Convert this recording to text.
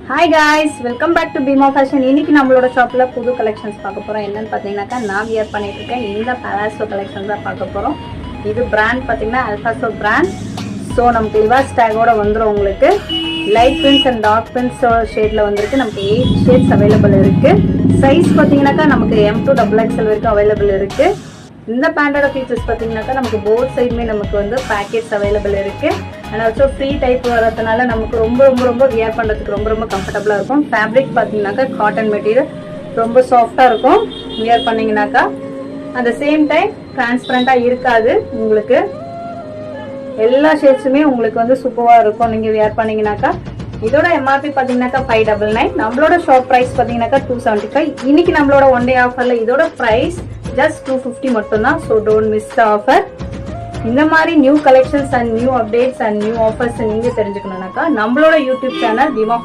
Hi guys, welcome back to Bheema fashion. இன்னைக்கு நம்மளோட ஷாப்பில் புது கலெக்ஷன்ஸ் பார்க்க போகிறோம். என்னன்னு பார்த்தீங்கன்னாக்கா நான் வியர் பண்ணிட்டு இருக்கேன் இந்த பலாசோ கலெக்ஷன்ஸ் தான் பார்க்க போகிறோம். இது பிராண்ட் பார்த்தீங்கன்னா அல்ஃபாசோ பிராண்ட். ஸோ நமக்கு லிவாஸ் டேகோட வந்துடும். உங்களுக்கு light prints and dark prints ஷேடில் வந்துருக்கு. நமக்கு 8 ஷேட்ஸ் அவைலபிள் இருக்குது. சைஸ் பார்த்தீங்கன்னாக்கா நமக்கு M to XXL வரைக்கும் அவைலபிள் இருக்குது. இந்த பேண்டோட ஃபீச்சர்ஸ் பார்த்தீங்கன்னாக்கா நமக்கு போத் சைடுமே நமக்கு வந்து பேக்கெட்ஸ் அவைலபிள் இருக்குது. அண்ட் ஆல்சோ ஃப்ரீ டைப் வரதுனால நமக்கு ரொம்ப வியர் பண்ணுறதுக்கு ரொம்ப கம்ஃபர்டபுளாக இருக்கும். ஃபேப்ரிக் பார்த்தீங்கன்னாக்கா காட்டன் மெட்டீரியல் ரொம்ப சாஃப்டாக இருக்கும் வியர் பண்ணிங்கனாக்கா. அட் த சேம் டைம் டிரான்ஸ்பரண்ட்டாக இருக்காது. உங்களுக்கு எல்லா ஷேட்ஸுமே உங்களுக்கு வந்து சூப்பராக இருக்கும் நீங்கள் வியர் பண்ணிங்கனாக்கா. இதோட எம்ஆர்பி பார்த்தீங்கன்னாக்கா 599. நம்மளோட ஷாப் ப்ரைஸ் பார்த்தீங்கன்னாக்கா 275. இன்னைக்கு நம்மளோட ஒன் டே ஆஃபரில் இதோட ப்ரைஸ் ஜஸ்ட் 250 மட்டும்தான். So don't miss the offer. இந்த மாதிரி new collections and new updates and new offers நீங்கள் தெரிஞ்சுக்கணும்னாக்கா நம்மளோட யூடியூப் சேனல் பீமா